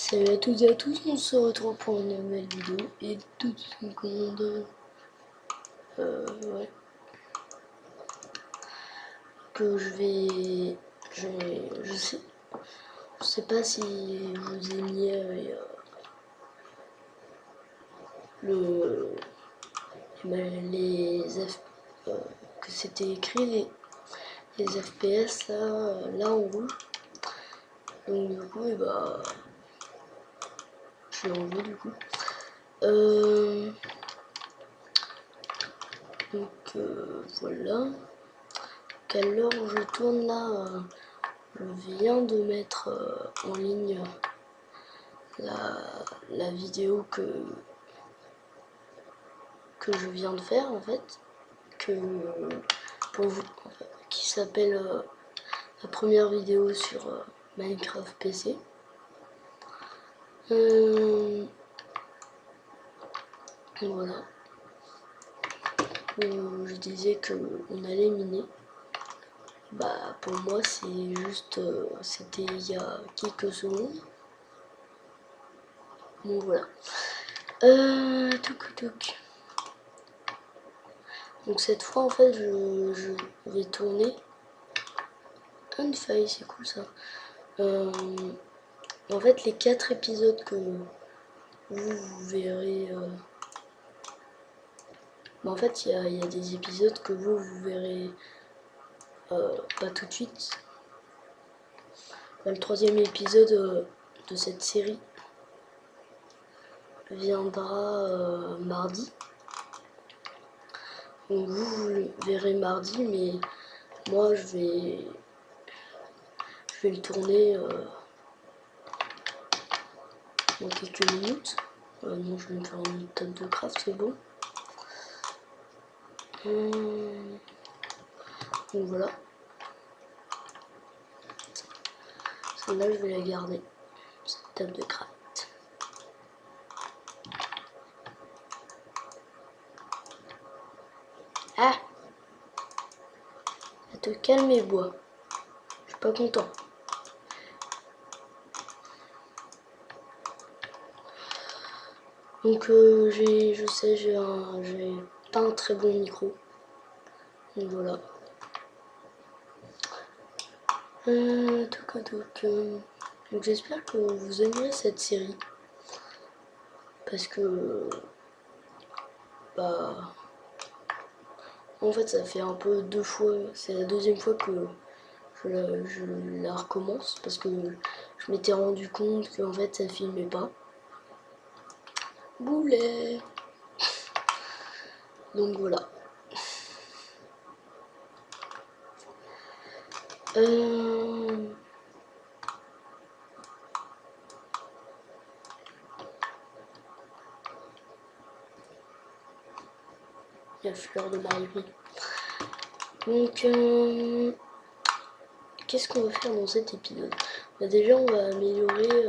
Salut à toutes et à tous, on se retrouve pour une nouvelle vidéo et toute une seconde. Ouais. Que je sais pas si vous aimiez le. Les F, que c'était écrit les FPS là en rouge. Donc du coup, je l'ai enlevé du coup. Voilà. À l'heure où je tourne là, je viens de mettre en ligne la vidéo que je viens de faire en fait, pour vous, qui s'appelle la première vidéo sur Minecraft PC. Voilà. Je disais qu'on allait miner. Bah pour moi c'est juste, c'était il y a quelques secondes. Donc voilà. Donc cette fois en fait je vais tourner une feuille, c'est cool ça. En fait les 4 épisodes que vous verrez, en fait il y a des épisodes que vous verrez pas tout de suite. Le 3e épisode de cette série viendra mardi. Donc vous le verrez mardi, mais moi je vais le tourner dans quelques minutes. Non, je vais me faire une table de craft, c'est bon. Donc voilà. Celle-là, je vais la garder, cette table de craft. Ah! Te calmer, bois. Je suis pas content. Donc je sais, j'ai pas un très bon micro. Donc voilà. Donc j'espère que vous aimerez cette série. Parce que bah en fait ça fait un peu 2 fois, c'est la 2e fois que je la recommence parce que je m'étais rendu compte qu'en fait ça filmait pas. Boulet. Donc voilà. La fleur de Marie. Donc qu'est-ce qu'on va faire dans cet épisode? Bah déjà on va améliorer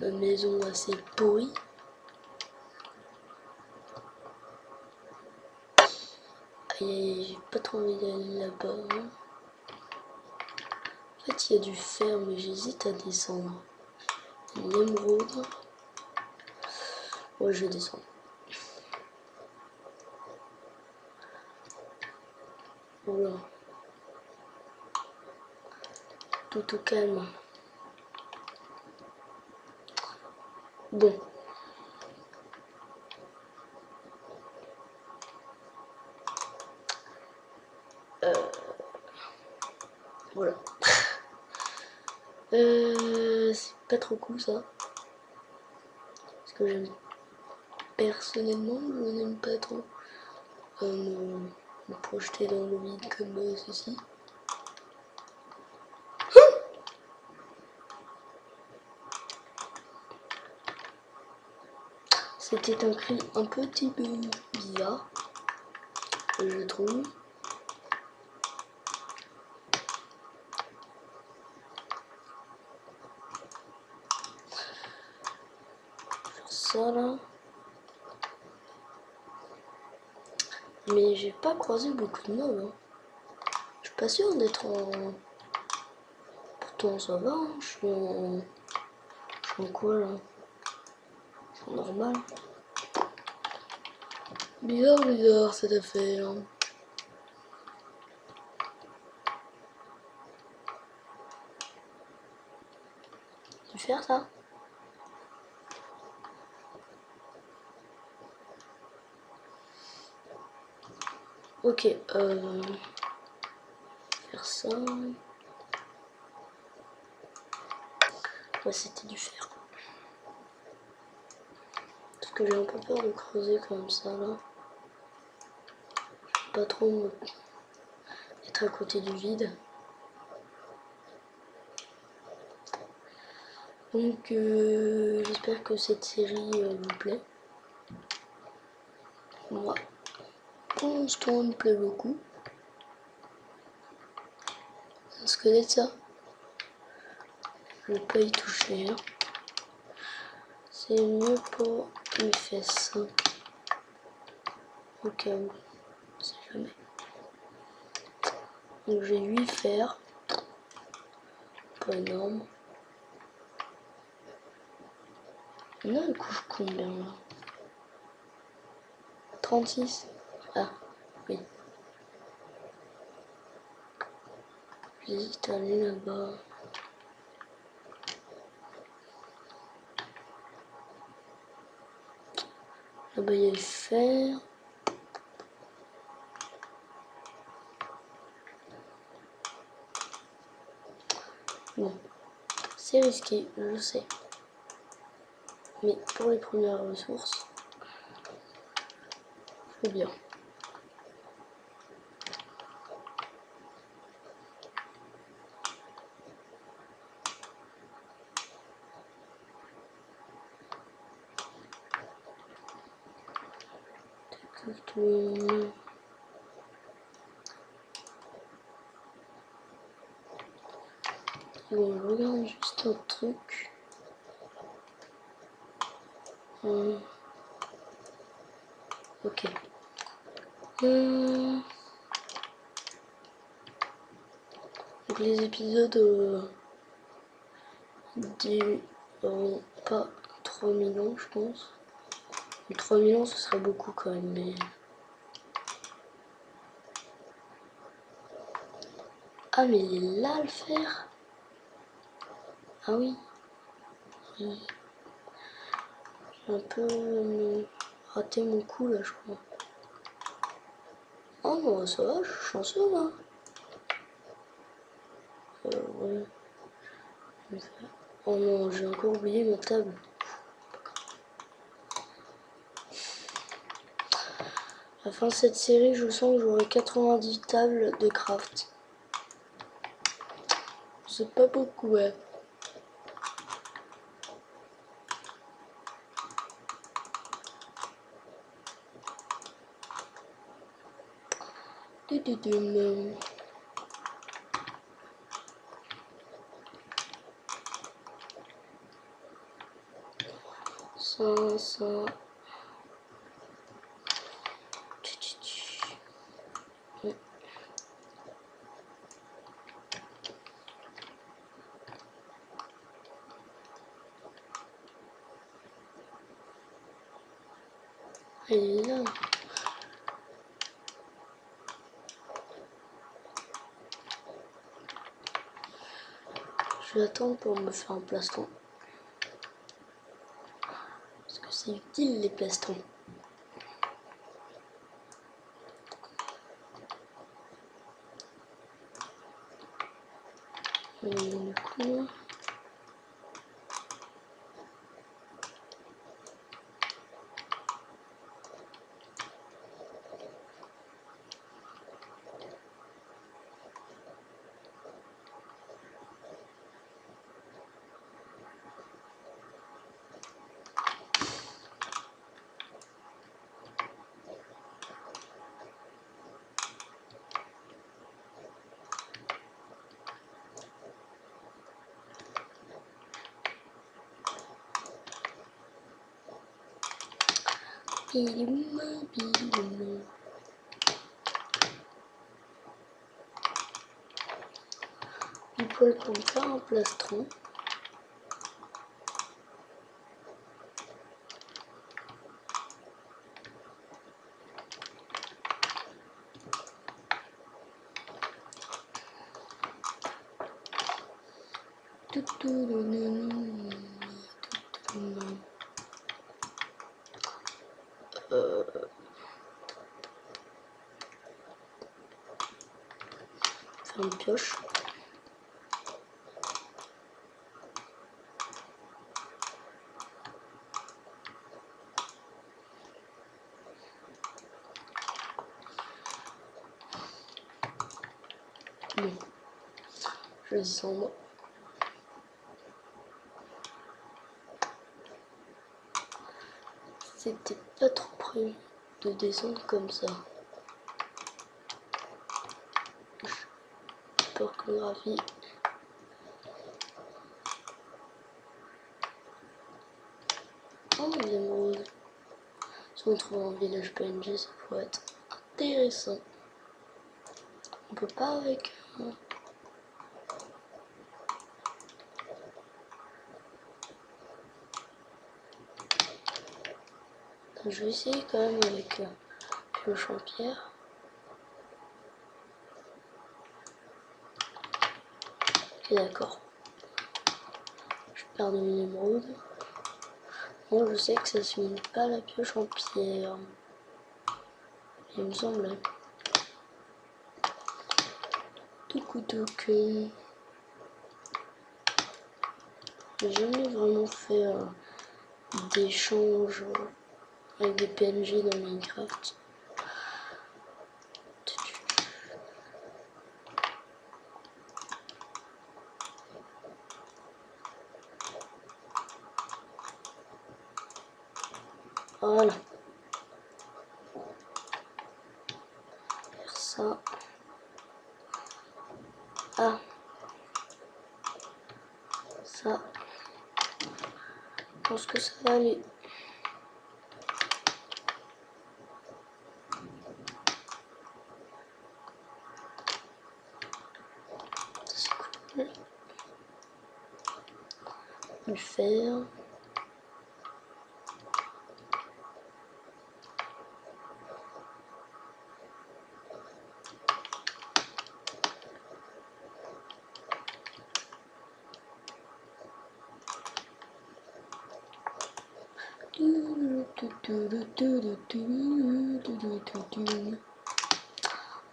ma maison assez pourrie. Aïe, j'ai pas trop envie d'aller là-bas. Hein. En fait, il y a du fer, mais j'hésite à descendre. Une émeraude. Ouais, je vais descendre. Voilà. Tout au calme. Bon. Voilà. C'est pas trop cool ça. Parce que j'aime personnellement, je n'aime pas trop me projeter dans le vide comme ceci. C'était un cri un petit peu bizarre, je trouve. Ça là. Mais j'ai pas croisé beaucoup de mobs. Hein. Je suis pas sûr d'être en Pourtant ça va, hein, je suis en quoi là? C'est normal. Bizarre cette affaire. Tu faire ça? Ok, faire ça. Ouais, c'était du fer. Parce que j'ai un peu peur de creuser comme ça là. Je veux pas trop être à côté du vide. Donc j'espère que cette série vous plaît. Moi, pour l'instant, elle me plaît beaucoup. Un squelette ça. Je vais pas y toucher. Hein. C'est mieux pour mes fesses. Hein. Au cas où, on sait jamais. Donc j'ai 8 fers. Pas énorme. Il y en a une couche combien là? 36. Ah, oui. J'hésite à aller là-bas. Là-bas il y a le fer. Bon, c'est risqué, je sais. Mais pour les premières ressources, c'est bien. Bon, je regarde juste un truc. Ok. Donc les épisodes dureront pas 3000 ans, je pense. Mais 3000 ans, ce serait beaucoup quand même. Mais... Ah, mais il est là le fer. Ah oui. J'ai un peu raté mon coup là, je crois. Oh non, ça va, je suis chanceux là. Ouais. Oh non, j'ai encore oublié ma table. À la fin de cette série, je sens que j'aurai 90 tables de craft. C'est pas beaucoup, ouais. Ça. Elle est là. Je vais attendre pour me faire un plastron. Parce que c'est utile les plastrons. Et du coup... Du pas le temps de faire un plastron. Faire une pioche. Bon, je descends. C'était pas trop prévu de descendre comme ça. Orthographie. Oh, les émeraudes. Si on trouve un village PNG, ça pourrait être intéressant. On peut pas avec... Je vais essayer quand même avec pioche en pierre. Ok, d'accord. Je perds de mes émeraudes. Bon, je sais que ça se mine pas la pioche en pierre. Il me semble. Touc. J'ai jamais vraiment fait d'échange avec des PNG dans Minecraft. Voilà. Faire ça. Ah. Ça. Je pense que ça va aller. C'est cool. Du fer.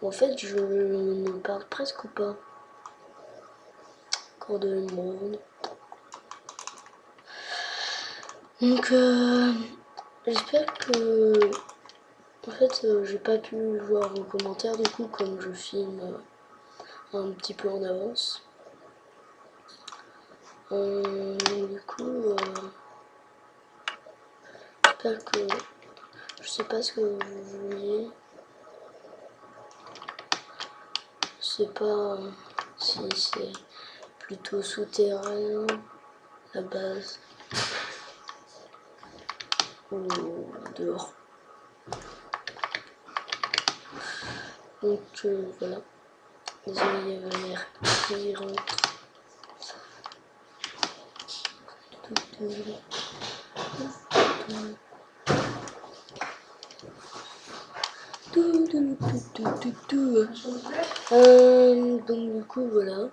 En fait, je ne parle presque pas. Encore de l'émeraude. Donc, j'espère que... En fait, j'ai pas pu voir vos commentaires du coup, comme je filme un petit peu en avance. Du coup, j'espère que... Je sais pas ce que vous vouliez. Je sais pas si c'est plutôt souterrain, la base, ou dehors. Donc voilà. Désolé, il y avait l'air qui rentre. Donc du coup voilà.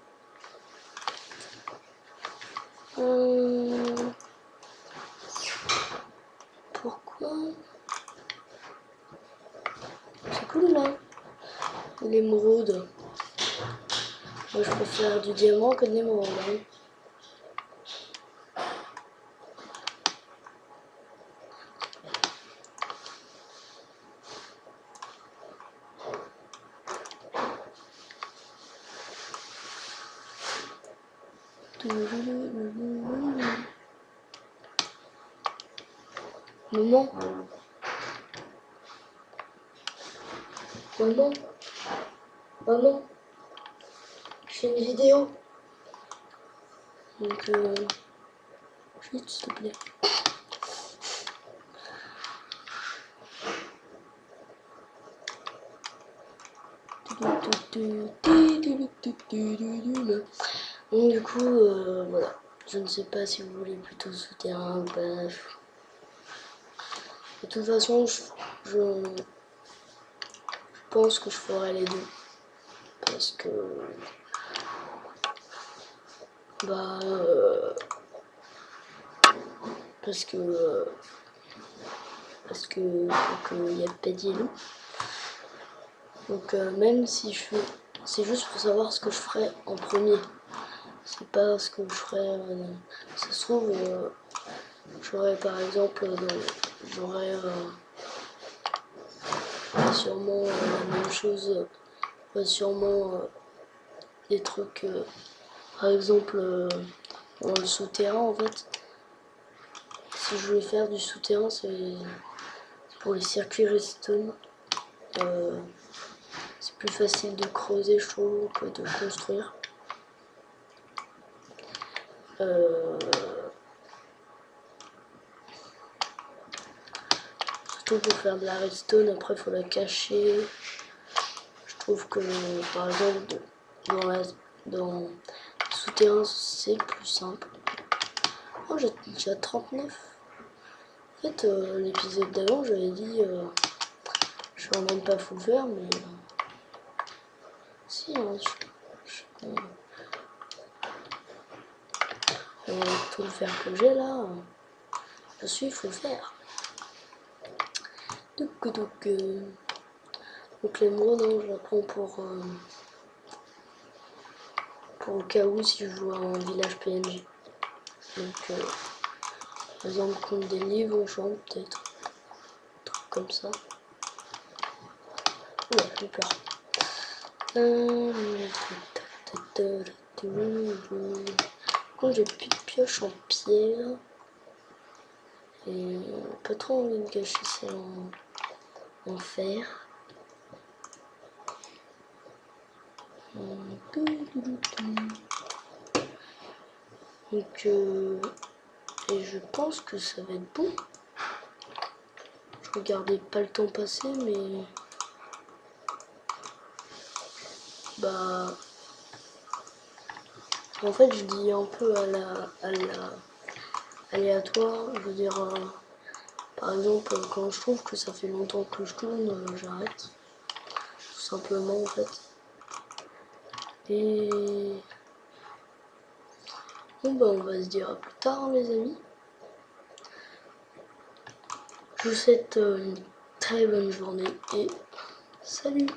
Pourquoi? C'est cool là. L'émeraude. Moi je préfère du diamant que de l'émeraude. Hein. Maman. Maman. Maman. Je fais une vidéo. Donc juste s'il te plaît. Donc du coup, voilà. Je ne sais pas si vous voulez plutôt souterrain ou pas. De toute façon, je pense que je ferai les deux. Parce que... Bah... parce que... parce que... il n'y a pas d'îlot. Donc même si je fais... C'est juste pour savoir ce que je ferai en premier. C'est pas ce que je ferai... ça se trouve... j'aurais par exemple... j'aurais... sûrement la même chose... sûrement des trucs... par exemple... dans le souterrain en fait. Si je voulais faire du souterrain, c'est pour les circuits redstone. C'est plus facile de creuser, je trouve, que de construire. Surtout pour faire de la redstone, après il faut la cacher. Je trouve que par exemple dans le souterrain c'est plus simple. Oh, j'ai déjà 39. En fait, l'épisode d'avant j'avais dit je suis vraiment pas fou faire, mais si, hein, tout le fer que j'ai là, je suis fou faire. Donc l'émeraude, hein, je la prends pour au cas où si je joue en village PNJ. Donc par exemple contre des livres, genre peut-être. Un truc comme ça. Ouais, j'ai peur. Quand j'ai plus de pioche en pierre. Et pas trop envie de gâcher ça en fer. Donc et je pense que ça va être bon. Je regardais pas le temps passer, mais bah en fait je dis un peu à la aléatoire. Je veux dire par exemple quand je trouve que ça fait longtemps que je tourne, j'arrête. Tout simplement en fait. Et bon bah on va se dire à plus tard hein, les amis. Je vous souhaite une très bonne journée et salut!